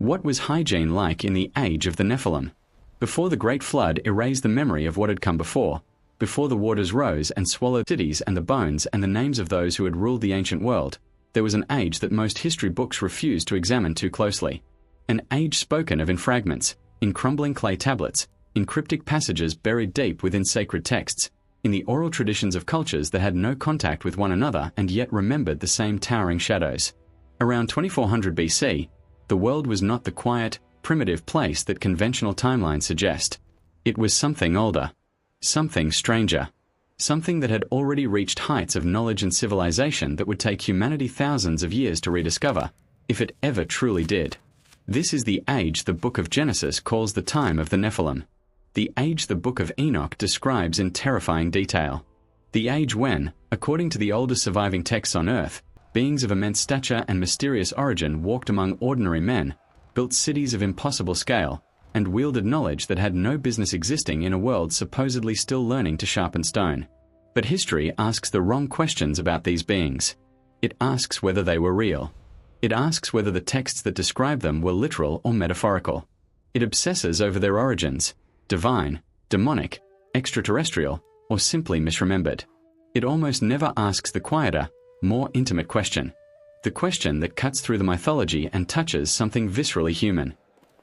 What was hygiene like in the age of the Nephilim? Before the Great Flood erased the memory of what had come before the waters rose and swallowed cities and the bones and the names of those who had ruled the ancient world, there was an age that most history books refused to examine too closely. An age spoken of in fragments, in crumbling clay tablets, in cryptic passages buried deep within sacred texts, in the oral traditions of cultures that had no contact with one another and yet remembered the same towering shadows. Around 2400 BC, the world was not the quiet, primitive place that conventional timelines suggest. It was something older, something stranger, something that had already reached heights of knowledge and civilization that would take humanity thousands of years to rediscover, if it ever truly did. This is the age the book of Genesis calls the time of the Nephilim, the age the book of Enoch describes in terrifying detail, the age when, according to the oldest surviving texts on earth, beings of immense stature and mysterious origin walked among ordinary men, built cities of impossible scale, and wielded knowledge that had no business existing in a world supposedly still learning to sharpen stone. But history asks the wrong questions about these beings. It asks whether they were real. It asks whether the texts that describe them were literal or metaphorical. It obsesses over their origins, divine, demonic, extraterrestrial, or simply misremembered. It almost never asks the quieter, more intimate question. The question that cuts through the mythology and touches something viscerally human.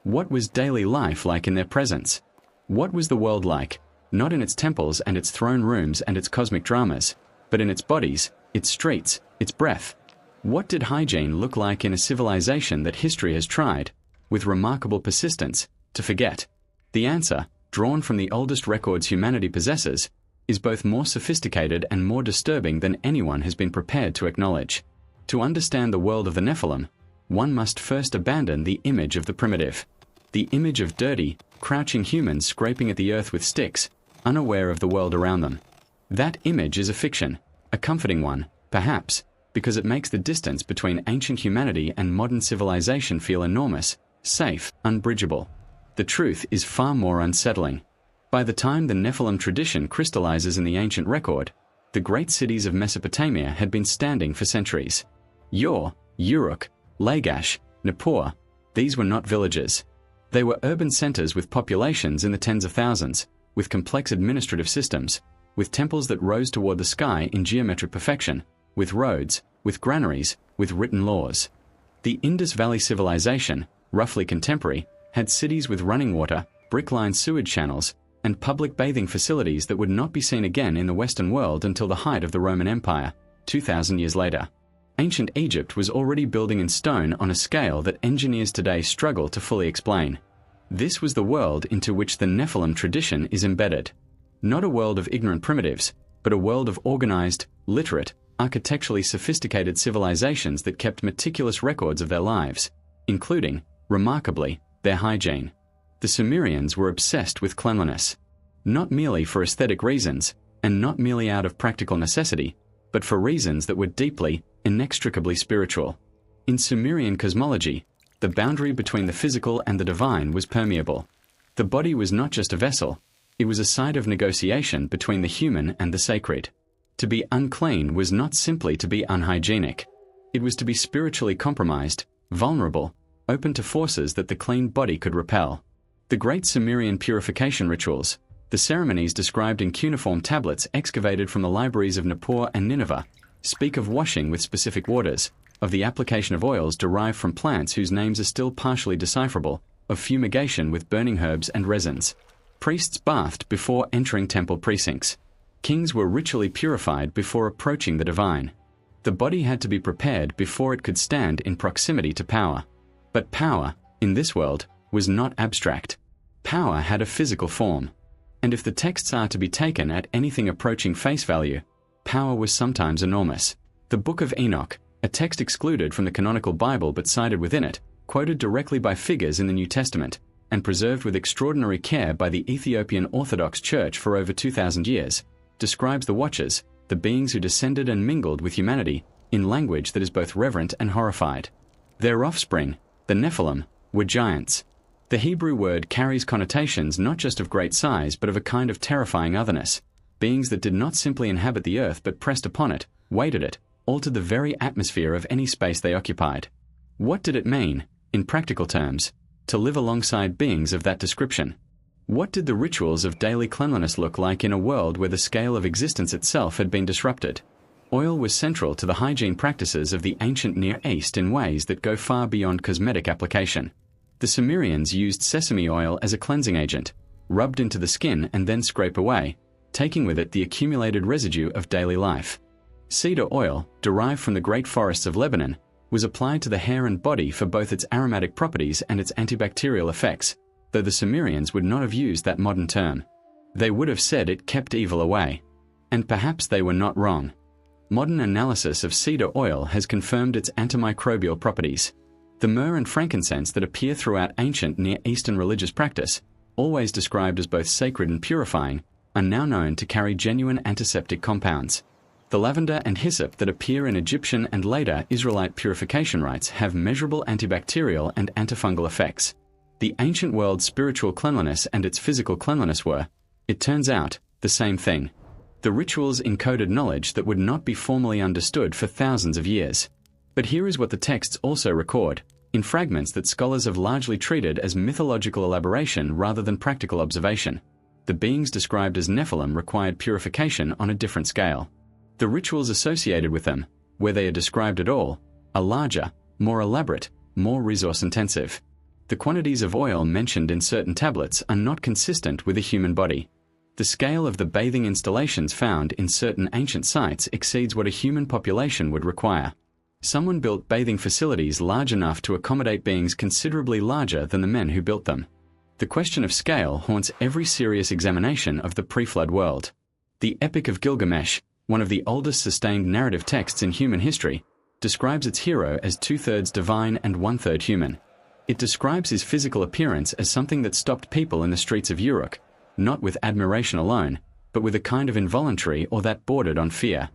What was daily life like in their presence? What was the world like, not in its temples and its throne rooms and its cosmic dramas, but in its bodies, its streets, its breath? What did hygiene look like in a civilization that history has tried, with remarkable persistence, to forget? The answer, drawn from the oldest records humanity possesses, is both more sophisticated and more disturbing than anyone has been prepared to acknowledge. To understand the world of the Nephilim, one must first abandon the image of the primitive, the image of dirty, crouching humans scraping at the earth with sticks, unaware of the world around them. That image is a fiction, a comforting one, perhaps, because it makes the distance between ancient humanity and modern civilization feel enormous, safe, unbridgeable. The truth is far more unsettling. By the time the Nephilim tradition crystallizes in the ancient record, the great cities of Mesopotamia had been standing for centuries. Ur, Uruk, Lagash, Nippur, these were not villages. They were urban centers with populations in the tens of thousands, with complex administrative systems, with temples that rose toward the sky in geometric perfection, with roads, with granaries, with written laws. The Indus Valley civilization, roughly contemporary, had cities with running water, brick-lined sewage channels, and public bathing facilities that would not be seen again in the Western world until the height of the Roman Empire, 2,000 years later. Ancient Egypt was already building in stone on a scale that engineers today struggle to fully explain. This was the world into which the Nephilim tradition is embedded. Not a world of ignorant primitives, but a world of organized, literate, architecturally sophisticated civilizations that kept meticulous records of their lives, including, remarkably, their hygiene. The Sumerians were obsessed with cleanliness, not merely for aesthetic reasons, and not merely out of practical necessity, but for reasons that were deeply, inextricably spiritual. In Sumerian cosmology, the boundary between the physical and the divine was permeable. The body was not just a vessel, it was a site of negotiation between the human and the sacred. To be unclean was not simply to be unhygienic. It was to be spiritually compromised, vulnerable, open to forces that the clean body could repel. The great Sumerian purification rituals, the ceremonies described in cuneiform tablets excavated from the libraries of Nippur and Nineveh, speak of washing with specific waters, of the application of oils derived from plants whose names are still partially decipherable, of fumigation with burning herbs and resins. Priests bathed before entering temple precincts. Kings were ritually purified before approaching the divine. The body had to be prepared before it could stand in proximity to power. But power, in this world, was not abstract. Power had a physical form. And if the texts are to be taken at anything approaching face value, power was sometimes enormous. The Book of Enoch, a text excluded from the canonical Bible but cited within it, quoted directly by figures in the New Testament, and preserved with extraordinary care by the Ethiopian Orthodox Church for over 2,000 years, describes the Watchers, the beings who descended and mingled with humanity, in language that is both reverent and horrified. Their offspring, the Nephilim, were giants. The Hebrew word carries connotations not just of great size but of a kind of terrifying otherness, beings that did not simply inhabit the earth but pressed upon it, weighted it, altered the very atmosphere of any space they occupied. What did it mean, in practical terms, to live alongside beings of that description. What did the rituals of daily cleanliness look like in a world where the scale of existence itself had been disrupted? Oil was central to the hygiene practices of the ancient Near East in ways that go far beyond cosmetic application. The Sumerians used sesame oil as a cleansing agent, rubbed into the skin and then scrape away, taking with it the accumulated residue of daily life. Cedar oil, derived from the great forests of Lebanon, was applied to the hair and body for both its aromatic properties and its antibacterial effects, though the Sumerians would not have used that modern term. They would have said it kept evil away. And perhaps they were not wrong. Modern analysis of cedar oil has confirmed its antimicrobial properties. The myrrh and frankincense that appear throughout ancient Near Eastern religious practice, always described as both sacred and purifying, are now known to carry genuine antiseptic compounds. The lavender and hyssop that appear in Egyptian and later Israelite purification rites have measurable antibacterial and antifungal effects. The ancient world's spiritual cleanliness and its physical cleanliness were, it turns out, the same thing. The rituals encoded knowledge that would not be formally understood for thousands of years. But here is what the texts also record, in fragments that scholars have largely treated as mythological elaboration rather than practical observation. The beings described as Nephilim required purification on a different scale. The rituals associated with them, where they are described at all, are larger, more elaborate, more resource-intensive. The quantities of oil mentioned in certain tablets are not consistent with a human body. The scale of the bathing installations found in certain ancient sites exceeds what a human population would require. Someone built bathing facilities large enough to accommodate beings considerably larger than the men who built them. The question of scale haunts every serious examination of the pre-flood world. The Epic of Gilgamesh, one of the oldest sustained narrative texts in human history, describes its hero as 2/3 divine and 1/3 human. It describes his physical appearance as something that stopped people in the streets of Uruk, not with admiration alone, but with a kind of involuntary or that bordered on fear.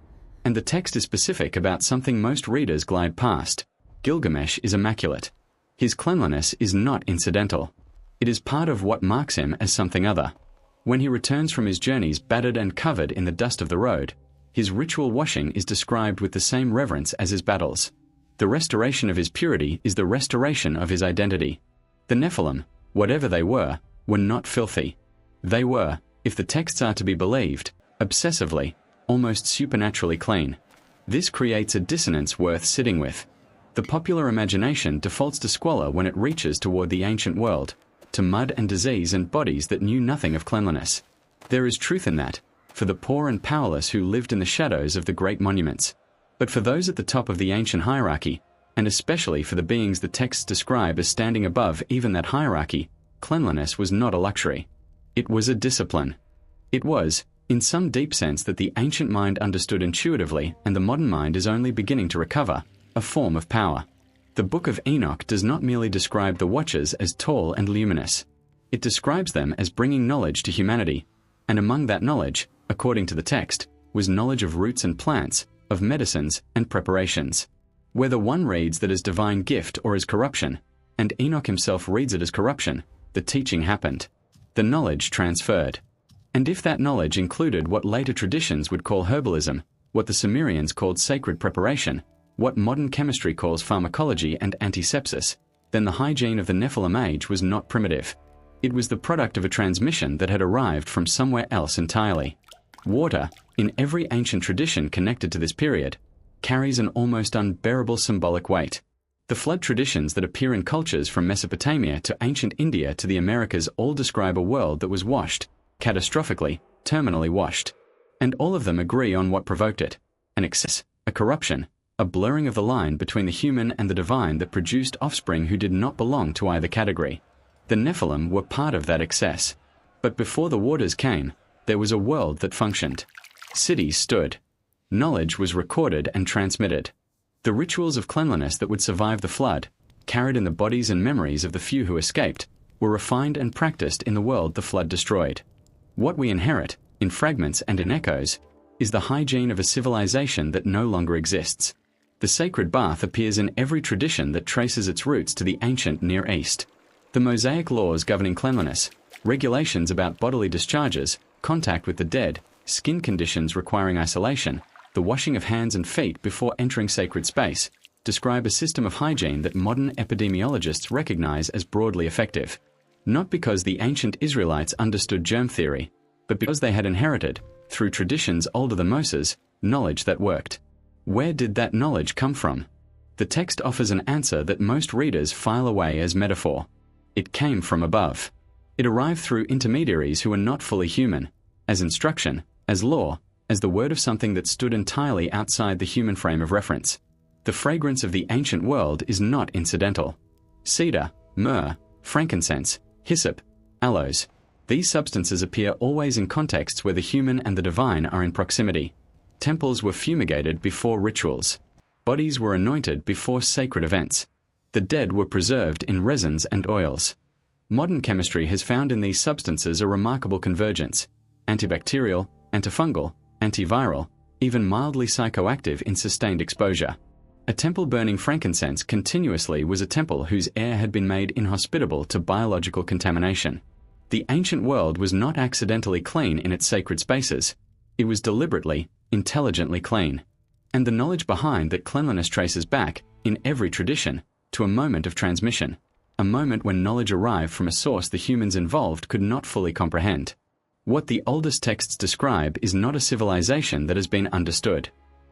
And the text is specific about something most readers glide past. Gilgamesh is immaculate. His cleanliness is not incidental. It is part of what marks him as something other. When he returns from his journeys battered and covered in the dust of the road, his ritual washing is described with the same reverence as his battles. The restoration of his purity is the restoration of his identity. The Nephilim, whatever they were not filthy. They were, if the texts are to be believed, obsessively, almost supernaturally clean. This creates a dissonance worth sitting with. The popular imagination defaults to squalor when it reaches toward the ancient world, to mud and disease and bodies that knew nothing of cleanliness. There is truth in that, for the poor and powerless who lived in the shadows of the great monuments. But for those at the top of the ancient hierarchy, and especially for the beings the texts describe as standing above even that hierarchy, cleanliness was not a luxury. It was a discipline. It was, in some deep sense that the ancient mind understood intuitively and the modern mind is only beginning to recover, a form of power. The Book of Enoch does not merely describe the watchers as tall and luminous. It describes them as bringing knowledge to humanity, and among that knowledge, according to the text, was knowledge of roots and plants, of medicines and preparations. Whether one reads that as divine gift or as corruption, and Enoch himself reads it as corruption, the teaching happened. The knowledge transferred. And if that knowledge included what later traditions would call herbalism, what the Sumerians called sacred preparation, what modern chemistry calls pharmacology and antisepsis, then the hygiene of the Nephilim age was not primitive. It was the product of a transmission that had arrived from somewhere else entirely. Water, in every ancient tradition connected to this period, carries an almost unbearable symbolic weight. The flood traditions that appear in cultures from Mesopotamia to ancient India to the Americas all describe a world that was washed, catastrophically, terminally washed. And all of them agree on what provoked it: an excess, a corruption, a blurring of the line between the human and the divine that produced offspring who did not belong to either category. The Nephilim were part of that excess. But before the waters came, there was a world that functioned. Cities stood. Knowledge was recorded and transmitted. The rituals of cleanliness that would survive the flood, carried in the bodies and memories of the few who escaped, were refined and practiced in the world the flood destroyed. What we inherit, in fragments and in echoes, is the hygiene of a civilization that no longer exists. The sacred bath appears in every tradition that traces its roots to the ancient Near East. The Mosaic laws governing cleanliness, regulations about bodily discharges, contact with the dead, skin conditions requiring isolation, the washing of hands and feet before entering sacred space, describe a system of hygiene that modern epidemiologists recognize as broadly effective. Not because the ancient Israelites understood germ theory, but because they had inherited, through traditions older than Moses, knowledge that worked. Where did that knowledge come from? The text offers an answer that most readers file away as metaphor. It came from above. It arrived through intermediaries who were not fully human, as instruction, as law, as the word of something that stood entirely outside the human frame of reference. The fragrance of the ancient world is not incidental. Cedar, myrrh, frankincense, hyssop, aloes. These substances appear always in contexts where the human and the divine are in proximity. Temples were fumigated before rituals. Bodies were anointed before sacred events. The dead were preserved in resins and oils. Modern chemistry has found in these substances a remarkable convergence: antibacterial, antifungal, antiviral, even mildly psychoactive in sustained exposure. A temple burning frankincense continuously was a temple whose air had been made inhospitable to biological contamination. The ancient world was not accidentally clean in its sacred spaces. It was deliberately, intelligently clean. And the knowledge behind that cleanliness traces back, in every tradition, to a moment of transmission, a moment when knowledge arrived from a source the humans involved could not fully comprehend. What the oldest texts describe is not a civilization that has been understood.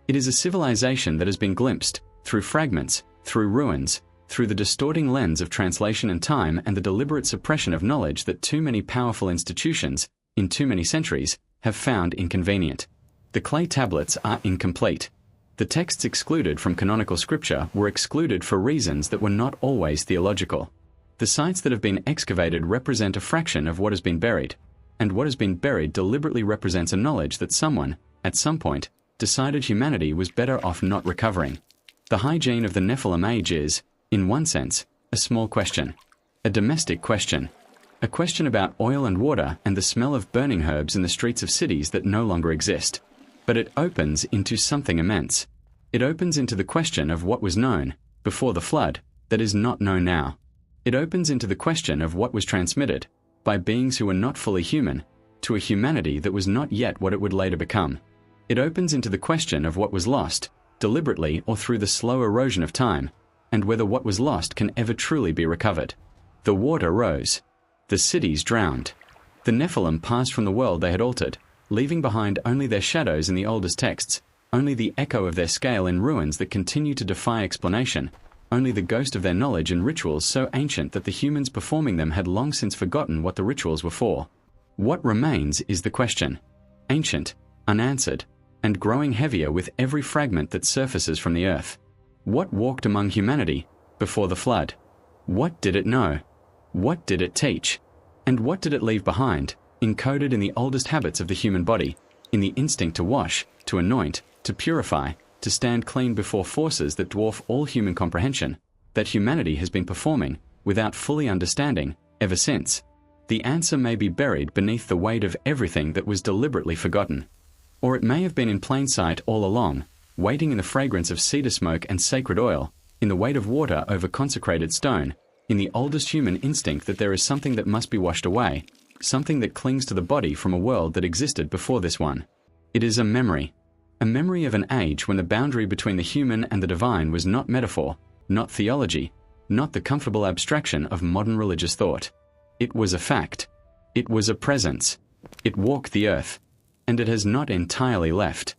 It is a civilization that has been glimpsed, through fragments, through ruins, through the distorting lens of translation and time and the deliberate suppression of knowledge that too many powerful institutions, in too many centuries, have found inconvenient. The clay tablets are incomplete. The texts excluded from canonical scripture were excluded for reasons that were not always theological. The sites that have been excavated represent a fraction of what has been buried, and what has been buried deliberately represents a knowledge that someone, at some point, decided humanity was better off not recovering. The hygiene of the Nephilim age is, in one sense, a small question, a domestic question, a question about oil and water and the smell of burning herbs in the streets of cities that no longer exist. But it opens into something immense. It opens into the question of what was known, before the flood, that is not known now. It opens into the question of what was transmitted, by beings who were not fully human, to a humanity that was not yet what it would later become. It opens into the question of what was lost, deliberately or through the slow erosion of time, and whether what was lost can ever truly be recovered. The water rose. The cities drowned. The Nephilim passed from the world they had altered, leaving behind only their shadows in the oldest texts, only the echo of their scale in ruins that continue to defy explanation, only the ghost of their knowledge in rituals so ancient that the humans performing them had long since forgotten what the rituals were for. What remains is the question, ancient, unanswered, and growing heavier with every fragment that surfaces from the earth. What walked among humanity before the flood? What did it know? What did it teach? And what did it leave behind, encoded in the oldest habits of the human body, in the instinct to wash, to anoint, to purify, to stand clean before forces that dwarf all human comprehension, that humanity has been performing, without fully understanding, ever since? The answer may be buried beneath the weight of everything that was deliberately forgotten. Or it may have been in plain sight all along, waiting in the fragrance of cedar smoke and sacred oil, in the weight of water over consecrated stone, in the oldest human instinct that there is something that must be washed away, something that clings to the body from a world that existed before this one. It is a memory of an age when the boundary between the human and the divine was not metaphor, not theology, not the comfortable abstraction of modern religious thought. It was a fact. It was a presence. It walked the earth. And it has not entirely left.